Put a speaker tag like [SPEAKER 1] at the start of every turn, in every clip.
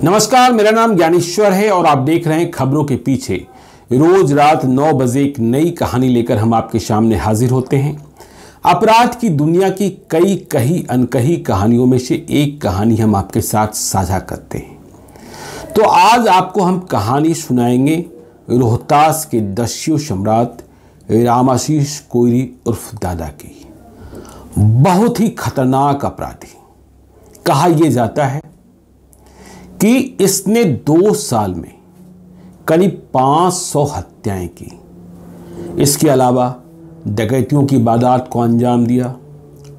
[SPEAKER 1] नमस्कार, मेरा नाम ज्ञानेश्वर है और आप देख रहे हैं खबरों के पीछे। रोज रात 9 बजे एक नई कहानी लेकर हम आपके सामने हाजिर होते हैं। अपराध की दुनिया की कई कही अनकही कहानियों में से एक कहानी हम आपके साथ साझा करते हैं। तो आज आपको हम कहानी सुनाएंगे रोहतास के दस्यु सम्राट रामाशीष कोइरी उर्फ दादा की। बहुत ही खतरनाक अपराधी। कहा यह जाता है कि इसने 2 साल में करीब 500 हत्याएं की। इसके अलावा डकैतियों की वारदात को अंजाम दिया,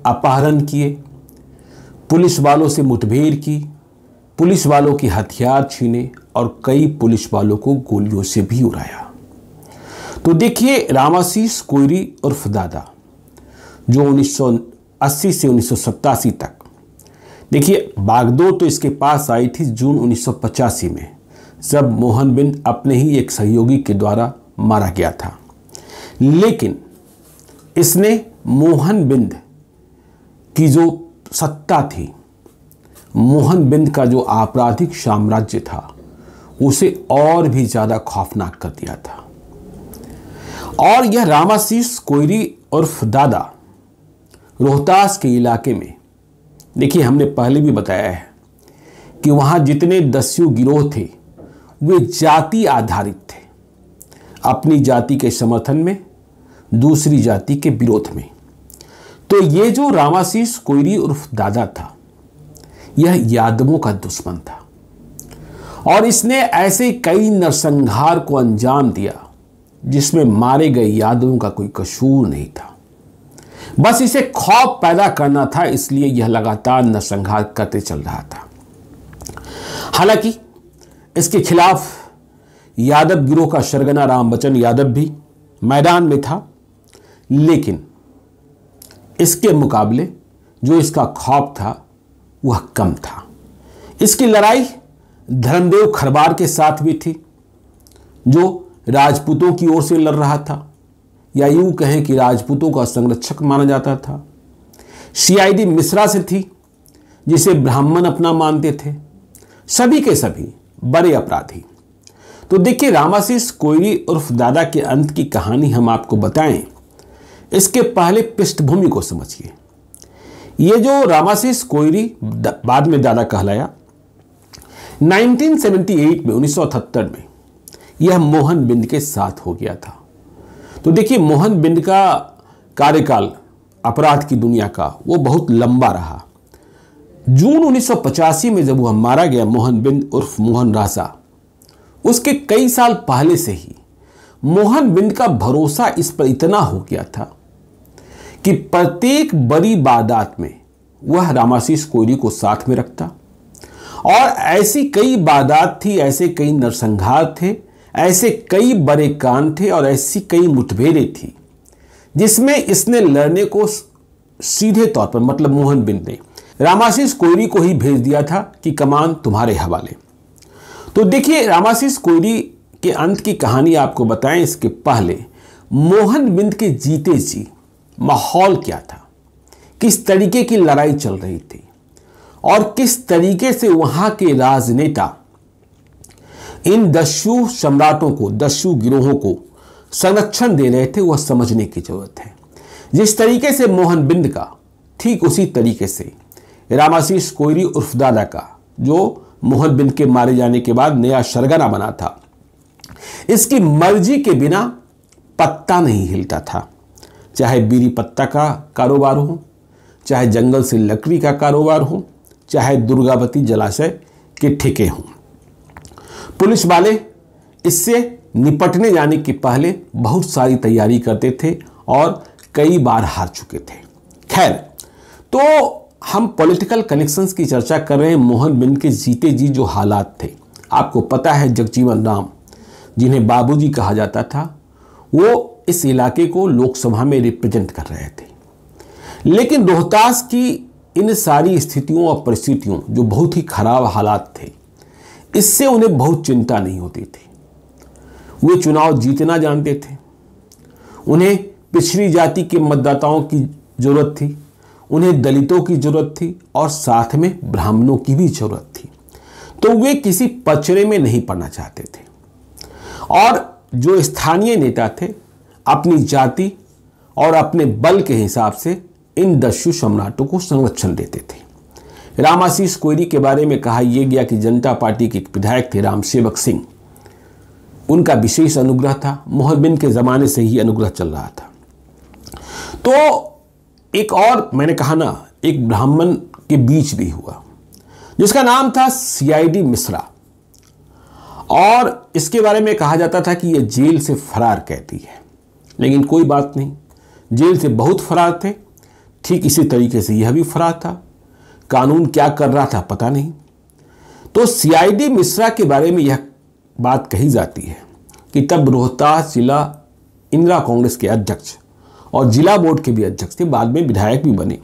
[SPEAKER 1] अपहरण किए, पुलिस वालों से मुठभेड़ की, पुलिस वालों के हथियार छीने और कई पुलिस वालों को गोलियों से भी उड़ाया। तो देखिए, रामाशीष कोइरी उर्फ दादा जो 1980 से 1987 तक, देखिए बागडोर तो इसके पास आई थी जून 1985 में, जब मोहन बिंद अपने ही एक सहयोगी के द्वारा मारा गया था। लेकिन इसने मोहन बिंद की जो सत्ता थी, मोहन बिंद का जो आपराधिक साम्राज्य था, उसे और भी ज़्यादा खौफनाक कर दिया था। और यह रामाशीष कोइरी उर्फ दादा रोहतास के इलाके में, देखिए हमने पहले भी बताया है कि वहाँ जितने दस्यु गिरोह थे वे जाति आधारित थे, अपनी जाति के समर्थन में, दूसरी जाति के विरोध में। तो ये जो रामाशीष कोइरी उर्फ दादा था, यह यादवों का दुश्मन था और इसने ऐसे कई नरसंहार को अंजाम दिया जिसमें मारे गए यादवों का कोई कसूर नहीं था। बस इसे खौफ पैदा करना था, इसलिए यह लगातार नरसंहार करते चल रहा था। हालांकि इसके खिलाफ यादव गिरोह का सरगना रामबचन यादव भी मैदान में था, लेकिन इसके मुकाबले जो इसका खौफ था वह कम था। इसकी लड़ाई धर्मदेव खरवार के साथ भी थी, जो राजपूतों की ओर से लड़ रहा था, या यूं कहें कि राजपूतों का संरक्षक माना जाता था। सीआईडी मिश्रा से थी, जिसे ब्राह्मण अपना मानते थे। सभी के सभी बड़े अपराधी। तो देखिए, रामाशीष कोइरी उर्फ दादा के अंत की कहानी हम आपको बताएं, इसके पहले पृष्ठभूमि को समझिए। ये जो रामाशीष कोइरी बाद में दादा कहलाया, 1978 में 1978 में यह मोहन बिंद के साथ हो गया था। तो देखिए, मोहन बिंद का कार्यकाल अपराध की दुनिया का वो बहुत लंबा रहा। जून 1985 में जब वह मारा गया, मोहन बिंद उर्फ मोहन राजा, उसके कई साल पहले से ही मोहन बिंद का भरोसा इस पर इतना हो गया था कि प्रत्येक बड़ी वारदात में वह रामाशीष कोइरी को साथ में रखता। और ऐसी कई वारदात थी, ऐसे कई नरसंहार थे, ऐसे कई बड़े कांड थे और ऐसी कई मुठभेड़ें थी जिसमें इसने लड़ने को सीधे तौर पर, मतलब मोहन बिंद ने रामाशीष कोइरी को ही भेज दिया था कि कमान तुम्हारे हवाले। तो देखिए, रामाशीष कोइरी के अंत की कहानी आपको बताएं, इसके पहले मोहन बिंद के जीते जी माहौल क्या था, किस तरीके की लड़ाई चल रही थी और किस तरीके से वहां के राजनेता इन दस्यु सम्राटों को, दस्यु गिरोहों को संरक्षण दे रहे थे, वह समझने की जरूरत है। जिस तरीके से मोहन बिंद का, ठीक उसी तरीके से रामाशीष कोइरी उर्फ दादा का, जो मोहन बिंद के मारे जाने के बाद नया सरगना बना था, इसकी मर्जी के बिना पत्ता नहीं हिलता था। चाहे बीड़ी पत्ता का कारोबार हो, चाहे जंगल से लकड़ी का कारोबार हो, चाहे दुर्गावती जलाशय के ठेके हों। पुलिस वाले इससे निपटने जाने के पहले बहुत सारी तैयारी करते थे और कई बार हार चुके थे। खैर, तो हम पॉलिटिकल कनेक्शंस की चर्चा कर रहे हैं। मोहन बिंद के जीते जी जो हालात थे, आपको पता है, जगजीवन राम, जिन्हें बाबूजी कहा जाता था, वो इस इलाके को लोकसभा में रिप्रेजेंट कर रहे थे। लेकिन रोहतास की इन सारी स्थितियों और परिस्थितियों, जो बहुत ही खराब हालात थे, इससे उन्हें बहुत चिंता नहीं होती थी। वे चुनाव जीतना जानते थे। उन्हें पिछड़ी जाति के मतदाताओं की जरूरत थी, उन्हें दलितों की जरूरत थी और साथ में ब्राह्मणों की भी जरूरत थी। तो वे किसी पचड़े में नहीं पड़ना चाहते थे और जो स्थानीय नेता थे अपनी जाति और अपने बल के हिसाब से इन दस्यु सम्राटों को संरक्षण देते थे। रामाशीष कोइरी के बारे में कहा यह गया कि जनता पार्टी के एक विधायक थे राम सेवक सिंह, उनका विशेष अनुग्रह था, मोहन बिन के जमाने से ही अनुग्रह चल रहा था। तो एक और मैंने कहा ना, एक ब्राह्मण के बीच भी हुआ जिसका नाम था सीआईडी मिश्रा, और इसके बारे में कहा जाता था कि यह जेल से फरार कैदी है, लेकिन कोई बात नहीं, जेल से बहुत फरार थे, ठीक इसी तरीके से यह भी फरार था। कानून क्या कर रहा था पता नहीं। तो सीआईडी मिश्रा के बारे में यह बात कही जाती है कि तब रोहतास जिला इंदिरा कांग्रेस के अध्यक्ष और जिला बोर्ड के भी अध्यक्ष थे, बाद में विधायक भी बने।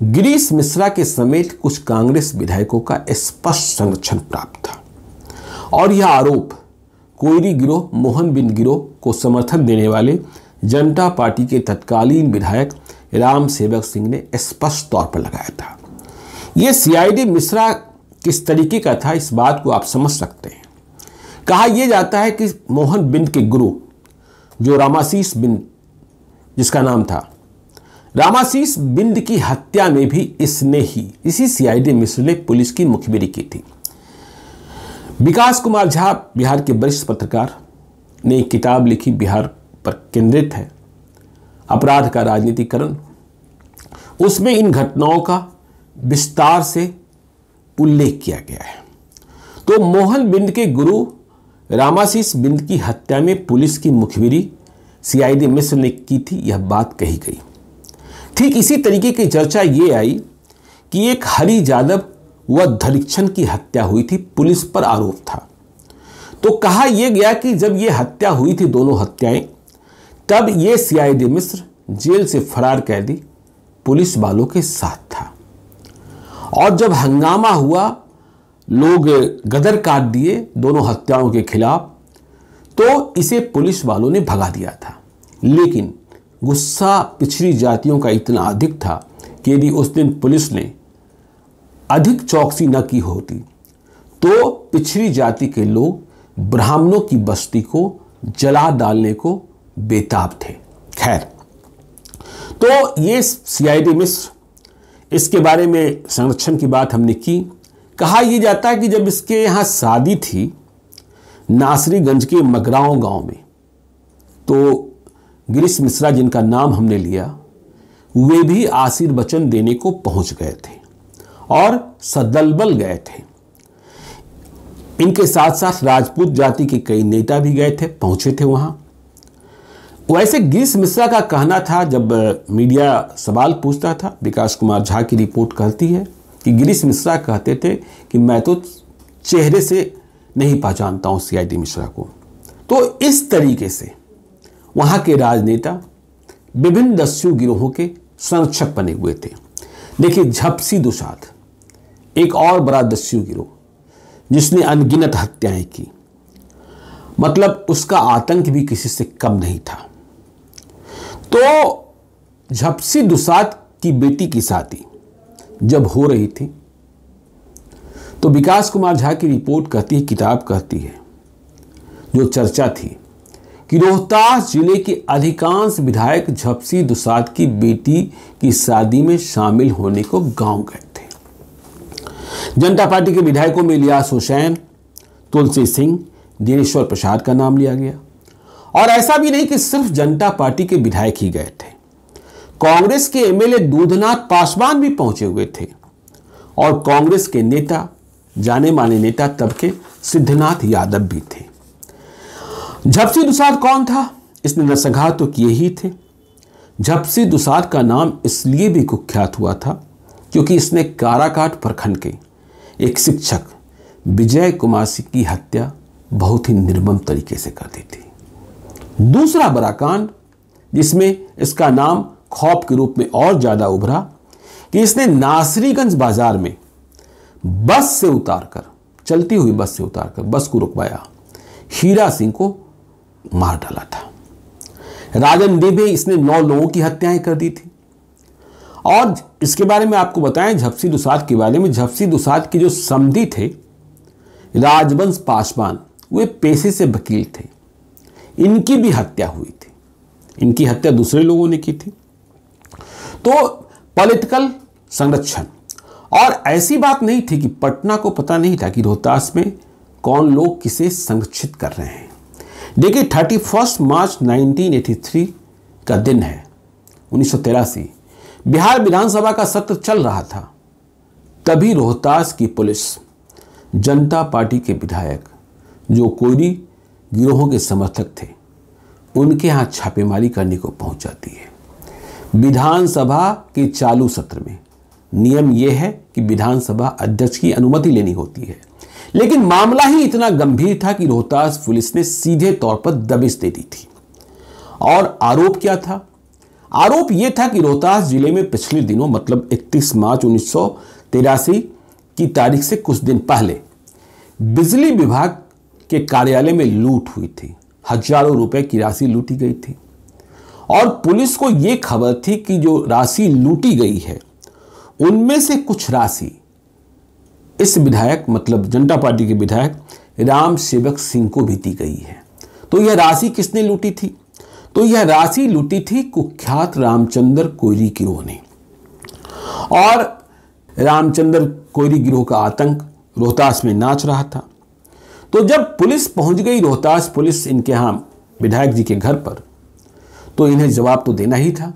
[SPEAKER 1] गिरीश मिश्रा के समेत कुछ कांग्रेस विधायकों का स्पष्ट संरक्षण प्राप्त था और यह आरोप कोइरी गिरोह, मोहन बिन गिरोह को समर्थन देने वाले जनता पार्टी के तत्कालीन विधायक राम सेवक सिंह ने स्पष्ट तौर पर लगाया था। यह सीआईडी मिश्रा किस तरीके का था इस बात को आप समझ सकते हैं। कहा यह जाता है कि मोहन बिन के गुरु जो रामाशीष बिन जिसका नाम था, रामाशीष बिंद की हत्या में भी इसी सीआईडी मिश्र ने पुलिस की मुखबिरी की थी। विकास कुमार झा बिहार के वरिष्ठ पत्रकार ने एक किताब लिखी, बिहार पर केंद्रित है, अपराध का राजनीतिकरण। उसमें इन घटनाओं का विस्तार से उल्लेख किया गया है। तो मोहन बिंद के गुरु रामाशीष बिंद की हत्या में पुलिस की मुखबिरी सीआईडी मिश्र ने की थी, यह बात कही गई। ठीक इसी तरीके की चर्चा ये आई कि एक हरि यादव व धरीक्षण की हत्या हुई थी, पुलिस पर आरोप था। तो कहा यह गया कि जब यह हत्या हुई थी, दोनों हत्याएं, तब यह सीआईडी मिश्र जेल से फरार कैदी पुलिस वालों के साथ था और जब हंगामा हुआ, लोग गदर काट दिए दोनों हत्याओं के खिलाफ, तो इसे पुलिस वालों ने भगा दिया था। लेकिन गुस्सा पिछड़ी जातियों का इतना अधिक था कि यदि उस दिन पुलिस ने अधिक चौकसी न की होती तो पिछड़ी जाति के लोग ब्राह्मणों की बस्ती को जला डालने को बेताब थे। खैर, तो ये सीआईडी मिश्र, इसके बारे में संरक्षण की बात हमने की। कहा यह जाता है कि जब इसके यहाँ शादी थी नासरीगंज के मगरांव गांव में, तो गिरीश मिश्रा जिनका नाम हमने लिया, वे भी आशीर्वचन देने को पहुंच गए थे और सदलबल गए थे। इनके साथ साथ राजपूत जाति के कई नेता भी गए थे, पहुंचे थे वहां। वैसे गिरीश मिश्रा का कहना था, जब मीडिया सवाल पूछता था, विकास कुमार झा की रिपोर्ट कहती है कि गिरीश मिश्रा कहते थे कि मैं तो चेहरे से नहीं पहचानता हूं सीआईडी मिश्रा को। तो इस तरीके से वहां के राजनेता विभिन्न दस्यु गिरोहों के संरक्षक बने हुए थे। देखिए, झपसी दुसाध एक और बड़ा दस्यु गिरोह जिसने अनगिनत हत्याएं की, मतलब उसका आतंक भी किसी से कम नहीं था। तो झपसी दुसाध की बेटी की शादी जब हो रही थी, तो विकास कुमार झा की रिपोर्ट कहती है, किताब कहती है, जो चर्चा थी कि रोहतास जिले के अधिकांश विधायक झपसी दुसाध की बेटी की शादी में शामिल होने को गांव गए थे। जनता पार्टी के विधायकों में इलियास हुसैन, तुलसी सिंह, दिनेश्वर प्रसाद का नाम लिया गया। और ऐसा भी नहीं कि सिर्फ जनता पार्टी के विधायक ही गए थे, कांग्रेस के एमएलए दूधनाथ पासवान भी पहुंचे हुए थे और कांग्रेस के नेता, जाने माने नेता तब के सिद्धनाथ यादव भी थे। झपसी दुसाध कौन था? इसने नरसंहार तो किए ही थे। झपसी दुसाध का नाम इसलिए भी कुख्यात हुआ था क्योंकि इसने काराकाट प्रखंड के एक शिक्षक विजय कुमार सिंह की हत्या बहुत ही निर्मम तरीके से कर दी थी। दूसरा बड़ा कांड जिसमें इसका नाम खौफ के रूप में और ज्यादा उभरा कि इसने नासरीगंज बाजार में बस से उतारकर, चलती हुई बस से उतारकर बस को रुकवाया, हीरा सिंह को मार डाला था। राजनडीह में इसने 9 लोगों की हत्याएं कर दी थी। और इसके बारे में आपको बताएं, झपसी दुसाध के बारे में, झपसी दुसाध के जो समधी थे राजवंश पासवान, वे पेशे से वकील थे, इनकी भी हत्या हुई थी। इनकी हत्या दूसरे लोगों ने की थी। तो पॉलिटिकल संरक्षण, और ऐसी बात नहीं थी कि पटना को पता नहीं था कि रोहतास में कौन लोग किसे संरक्षित कर रहे हैं। देखिए 31 मार्च 1983 का दिन है, 1983। बिहार विधानसभा का सत्र चल रहा था। तभी रोहतास की पुलिस जनता पार्टी के विधायक जो कोयरी गिरोहों के समर्थक थे, उनके यहाँ छापेमारी करने को पहुंच जाती है। विधानसभा के चालू सत्र में नियम यह है कि विधानसभा अध्यक्ष की अनुमति लेनी होती है, लेकिन मामला ही इतना गंभीर था कि रोहतास पुलिस ने सीधे तौर पर दबिश दे दी थी। और आरोप क्या था? आरोप यह था कि रोहतास जिले में पिछले दिनों मतलब 31 मार्च 1983 की तारीख से कुछ दिन पहले बिजली विभाग के कार्यालय में लूट हुई थी। हजारों रुपए की राशि लूटी गई थी और पुलिस को यह खबर थी कि जो राशि लूटी गई है उनमें से कुछ राशि इस विधायक मतलब जनता पार्टी के विधायक राम सेवक सिंह को भी दी गई है। तो यह राशि किसने लूटी थी? तो यह राशि लूटी थी कुख्यात रामचंद्र कोयरी गिरोह ने। और रामचंद्र कोयरी गिरोह का आतंक रोहतास में नाच रहा था। तो जब पुलिस पहुंच गई, रोहतास पुलिस इनके यहां विधायक जी के घर पर, तो इन्हें जवाब तो देना ही था।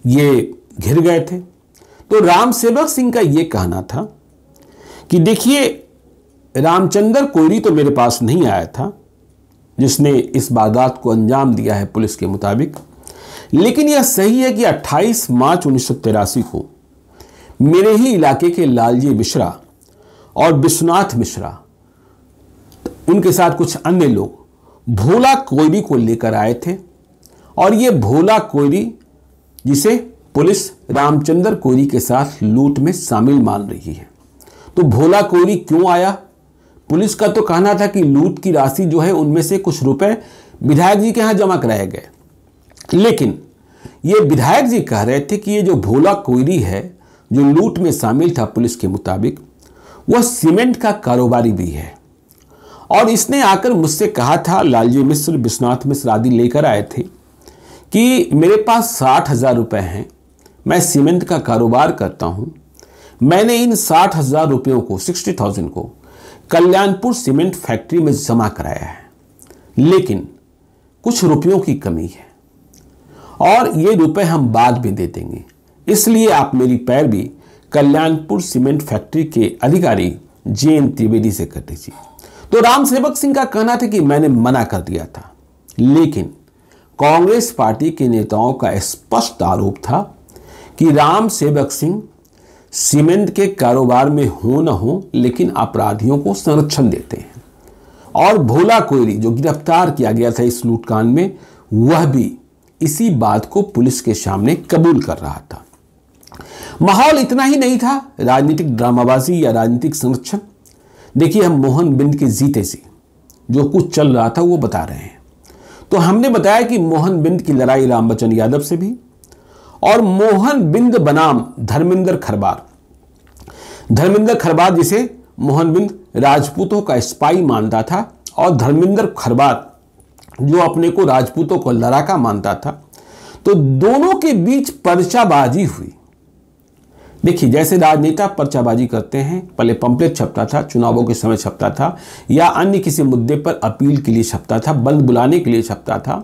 [SPEAKER 1] ये घिर गए थे। तो राम सेवक सिंह का यह कहना था कि देखिए रामचंद्र कोयरी तो मेरे पास नहीं आया था जिसने इस वारदात को अंजाम दिया है पुलिस के मुताबिक, लेकिन यह सही है कि 28 मार्च 1983 को मेरे ही इलाके के लालजी मिश्रा और विश्वनाथ मिश्रा, उनके साथ कुछ अन्य लोग भोला कोयरी को लेकर आए थे। और ये भोला कोयरी जिसे पुलिस रामचंद्र कोयरी के साथ लूट में शामिल मान रही है। तो भोला कोयरी क्यों आया? पुलिस का तो कहना था कि लूट की राशि जो है उनमें से कुछ रुपए विधायक जी के यहां जमा कराए गए, लेकिन ये विधायक जी कह रहे थे कि ये जो भोला कोयरी है जो लूट में शामिल था पुलिस के मुताबिक, वह सीमेंट का कारोबारी भी है। और इसने आकर मुझसे कहा था, लालजी मिश्र विश्वनाथ मिश्र आदि लेकर आए थे कि मेरे पास 60,000 रुपए हैं, मैं सीमेंट का कारोबार करता हूं, मैंने इन 60,000 रुपयों को 60,000 को कल्याणपुर सीमेंट फैक्ट्री में जमा कराया है, लेकिन कुछ रुपयों की कमी है और ये रुपए हम बाद में दे देंगे, इसलिए आप मेरी पैरवी कल्याणपुर सीमेंट फैक्ट्री के अधिकारी JN त्रिवेदी से कर दीजिए। तो राम सेवक सिंह का कहना था कि मैंने मना कर दिया था, लेकिन कांग्रेस पार्टी के नेताओं का स्पष्ट आरोप था कि राम सेवक सिंह सीमेंट के कारोबार में हो न हो लेकिन अपराधियों को संरक्षण देते हैं। और भोला कोयरी जो गिरफ्तार किया गया था इस लूटकांड में, वह भी इसी बात को पुलिस के सामने कबूल कर रहा था। माहौल इतना ही नहीं था राजनीतिक ड्रामाबाजी या राजनीतिक संरक्षण। देखिए हम मोहन बिंद के जीते से जो कुछ चल रहा था वो बता रहे हैं। तो हमने बताया कि मोहन बिंद की लड़ाई रामबचन यादव से भी, और मोहन बिंद बनाम धर्मेंद्र खरबार, धर्मेंद्र खरबार जिसे मोहन बिंद राजपूतों का स्पाई मानता था और धर्मेंद्र खरबार जो अपने को राजपूतों को लड़ाका मानता था, तो दोनों के बीच पर्चाबाजी हुई। देखिए जैसे राजनेता पर्चाबाजी करते हैं, पहले पंपलेट छपता था, चुनावों के समय छपता था, या अन्य किसी मुद्दे पर अपील के लिए छपता था, बंद बुलाने के लिए छपता था।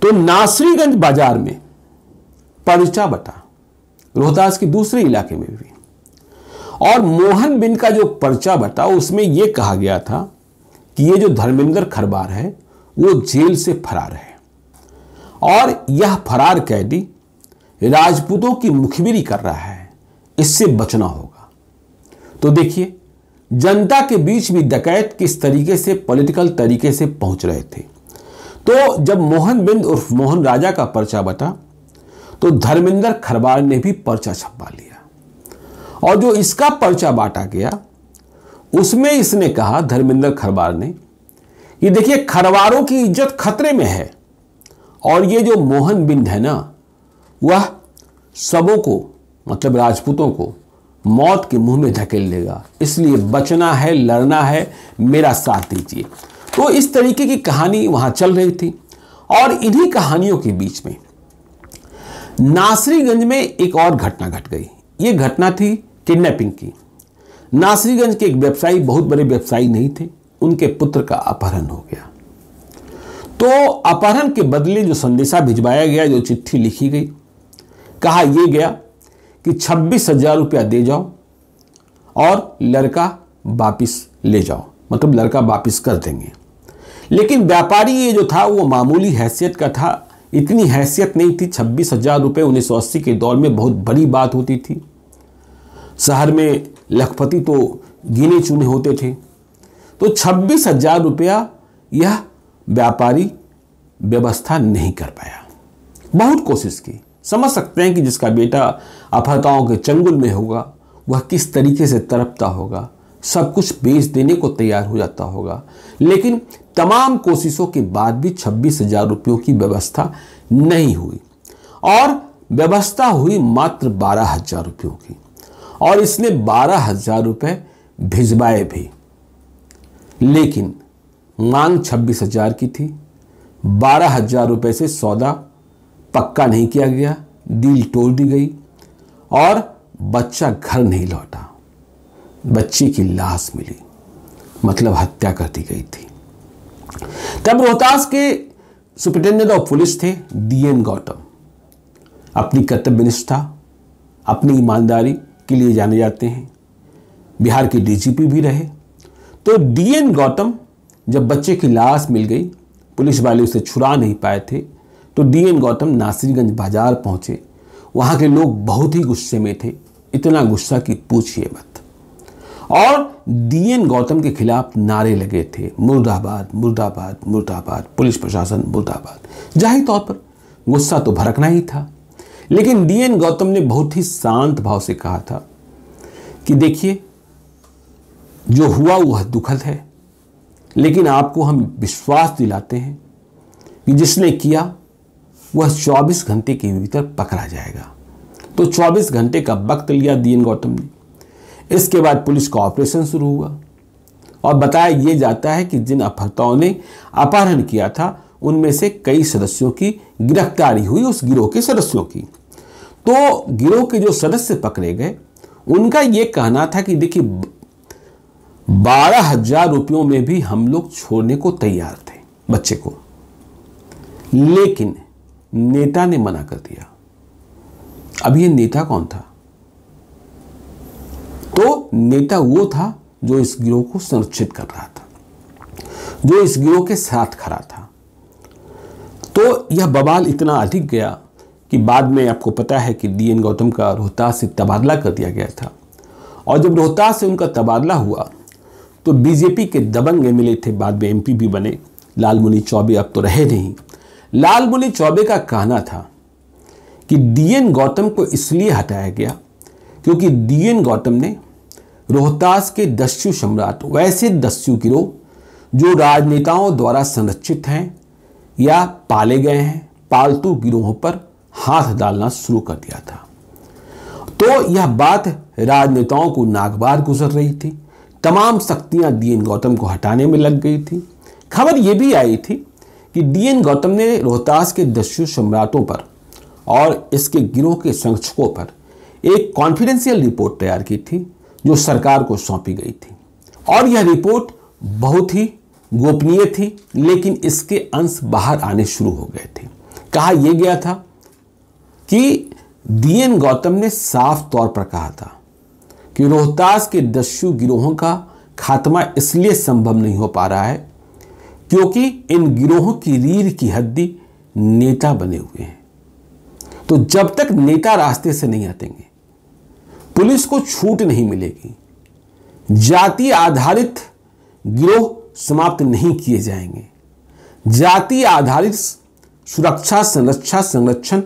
[SPEAKER 1] तो नासरीगंज बाजार में पर्चा बटा, रोहतास के दूसरे इलाके में भी, और मोहन बिंद का जो पर्चा बटा उसमें यह कहा गया था कि ये जो धर्मेंद्र खरबार है वो जेल से फरार है और यह फरार कैदी राजपूतों की मुखबिरी कर रहा है, इससे बचना होगा। तो देखिए जनता के बीच भी डकैत किस तरीके से पॉलिटिकल तरीके से पहुंच रहे थे। तो जब मोहन बिंद उर्फ मोहन राजा का पर्चा बटा तो धर्मेंद्र खरबार ने भी पर्चा छपवा लिया, और जो इसका पर्चा बांटा गया उसमें इसने कहा, धर्मेंद्र खरबार ने, कि देखिए खरवारों की इज्जत खतरे में है और ये जो मोहन बिंद है ना, वह सबों को मतलब राजपूतों को मौत के मुंह में धकेल देगा, इसलिए बचना है, लड़ना है, मेरा साथ दीजिए। तो इस तरीके की कहानी वहां चल रही थी। और इन्हीं कहानियों के बीच में नासरीगंज में एक और घटना घट गई। ये घटना थी किडनैपिंग की। नासरीगंज के एक व्यवसायी, बहुत बड़े व्यवसायी नहीं थे, उनके पुत्र का अपहरण हो गया। तो अपहरण के बदले जो संदेशा भिजवाया गया, जो चिट्ठी लिखी गई, कहा यह गया कि 26,000 रुपया दे जाओ और लड़का वापिस ले जाओ, मतलब लड़का वापिस कर देंगे। लेकिन व्यापारी ये जो था वो मामूली हैसियत का था, इतनी हैसियत नहीं थी। 26,000 रुपये 1980 के दौर में बहुत बड़ी बात होती थी। शहर में लखपति तो गिने चुने होते थे। तो 26,000 रुपया यह व्यापारी व्यवस्था नहीं कर पाया। बहुत कोशिश की। समझ सकते हैं कि जिसका बेटा अपहृताओं के चंगुल में होगा वह किस तरीके से तड़पता होगा, सब कुछ बेच देने को तैयार हो जाता होगा। लेकिन तमाम कोशिशों के बाद भी 26,000 रुपयों की व्यवस्था नहीं हुई और व्यवस्था हुई मात्र 12,000 रुपयों की। और इसने 12,000 रुपये भिजवाए भी, लेकिन मांग 26,000 की थी। 12,000 रुपये से सौदा पक्का नहीं किया गया, डील तोड़ दी गई और बच्चा घर नहीं लौटा। बच्चे की लाश मिली, मतलब हत्या कर दी गई थी। तब रोहतास के सुपरिटेंडेंट ऑफ पुलिस थे DN गौतम। अपनी कर्तव्यनिष्ठा, अपनी ईमानदारी के लिए जाने जाते हैं। बिहार के DGP भी रहे। तो DN गौतम, जब बच्चे की लाश मिल गई, पुलिस वाले उसे छुड़ा नहीं पाए थे, तो DN गौतम नासरीगंज बाजार पहुंचे। वहां के लोग बहुत ही गुस्से में थे, इतना गुस्सा कि पूछिए मत। और DN गौतम के खिलाफ नारे लगे थे, मुर्दाबाद मुर्दाबाद मुर्दाबाद, पुलिस प्रशासन मुर्दाबाद। जाहिर तौर पर गुस्सा तो भड़कना ही था। लेकिन DN गौतम ने बहुत ही शांत भाव से कहा था कि देखिए, जो हुआ वह दुखद है, लेकिन आपको हम विश्वास दिलाते हैं कि जिसने किया वह 24 घंटे के भीतर पकड़ा जाएगा। तो 24 घंटे का वक्त लिया DN गौतम ने। इसके बाद पुलिस का ऑपरेशन शुरू हुआ और बताया यह जाता है कि जिन अपहृताओं ने अपहरण किया था उनमें से कई सदस्यों की गिरफ्तारी हुई, उस गिरोह के सदस्यों की। तो गिरोह के जो सदस्य पकड़े गए, उनका यह कहना था कि देखिए, 12,000 रुपयों में भी हम लोग छोड़ने को तैयार थे बच्चे को, लेकिन नेता ने मना कर दिया। अब ये नेता कौन था? तो नेता वो था जो इस गिरोह को संरक्षित कर रहा था, जो इस गिरोह के साथ खड़ा था। तो यह बवाल इतना अधिक गया कि बाद में आपको पता है कि DN गौतम का रोहतास से तबादला कर दिया गया था। और जब रोहतास से उनका तबादला हुआ तो बीजेपी के दबंग MLA थे, बाद में MP भी बने, लालमुनि चौबे, अब तो रहे नहीं। लालमुनि चौबे का कहना था कि DN गौतम को इसलिए हटाया गया क्योंकि DN गौतम ने रोहतास के दस्यु सम्राट, वैसे दस्यु गिरोह जो राजनेताओं द्वारा संरक्षित हैं या पाले गए हैं, पालतू गिरोहों पर हाथ डालना शुरू कर दिया था। तो यह बात राजनेताओं को नागवार गुजर रही थी। तमाम शक्तियां DN गौतम को हटाने में लग गई थी। खबर यह भी आई थी कि DN गौतम ने रोहतास के दस्यु सम्राटों पर और इसके गिरोह के संरक्षकों पर एक कॉन्फिडेंशियल रिपोर्ट तैयार की थी जो सरकार को सौंपी गई थी। और यह रिपोर्ट बहुत ही गोपनीय थी, लेकिन इसके अंश बाहर आने शुरू हो गए थे। कहा यह गया था कि DN गौतम ने साफ तौर पर कहा था कि रोहतास के दस्यु गिरोहों का खात्मा इसलिए संभव नहीं हो पा रहा है क्योंकि इन गिरोहों की रीढ़ की हड्डी नेता बने हुए हैं। तो जब तक नेता रास्ते से नहीं हटेंगे, पुलिस को छूट नहीं मिलेगी, जाति आधारित गिरोह समाप्त नहीं किए जाएंगे, जाति आधारित सुरक्षा संरक्षण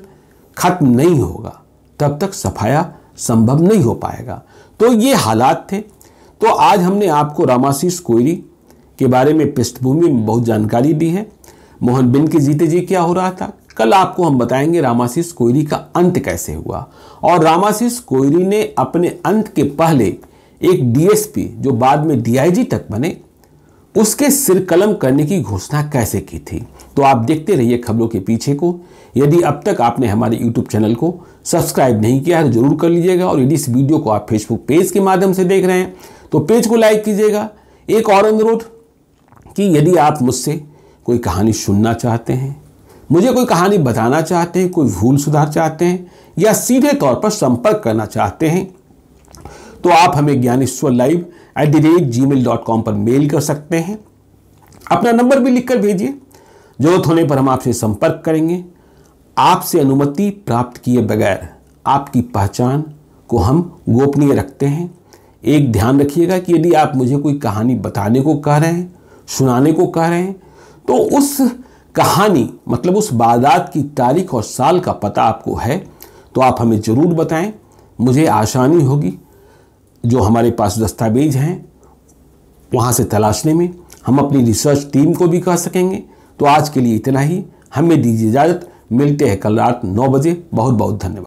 [SPEAKER 1] खत्म नहीं होगा, तब तक सफाया संभव नहीं हो पाएगा। तो ये हालात थे। तो आज हमने आपको रामाशीष कोइरी के बारे में पृष्ठभूमि में बहुत जानकारी दी है। मोहन बिन के जीते जी क्या हो रहा था, कल आपको हम बताएंगे रामाशीष कोइरी का अंत कैसे हुआ, और रामाशीष कोइरी ने अपने अंत के पहले एक डीएसपी जो बाद में डीआईजी तक बने, उसके सिर कलम करने की घोषणा कैसे की थी। तो आप देखते रहिए खबरों के पीछे को। यदि अब तक आपने हमारे यूट्यूब चैनल को सब्सक्राइब नहीं किया है तो जरूर कर लीजिएगा, और यदि इस वीडियो को आप फेसबुक पेज के माध्यम से देख रहे हैं तो पेज को लाइक कीजिएगा। एक और अनुरोध कि यदि आप मुझसे कोई कहानी सुनना चाहते हैं, मुझे कोई कहानी बताना चाहते हैं, कोई भूल सुधार चाहते हैं, या सीधे तौर पर संपर्क करना चाहते हैं, तो आप हमें gyaneswarlive@gmail.com पर मेल कर सकते हैं। अपना नंबर भी लिखकर भेजिए, जरूरत होने पर हम आपसे संपर्क करेंगे। आपसे अनुमति प्राप्त किए बगैर आपकी पहचान को हम गोपनीय रखते हैं। एक ध्यान रखिएगा कि यदि आप मुझे कोई कहानी बताने को कह रहे हैं, सुनाने को कह रहे हैं, तो उस कहानी मतलब उस वारदात की तारीख और साल का पता आपको है तो आप हमें ज़रूर बताएं। मुझे आसानी होगी जो हमारे पास दस्तावेज हैं वहाँ से तलाशने में। हम अपनी रिसर्च टीम को भी कह सकेंगे। तो आज के लिए इतना ही, हमें दीजिए इजाज़त। मिलते हैं कल रात 9 बजे। बहुत बहुत धन्यवाद।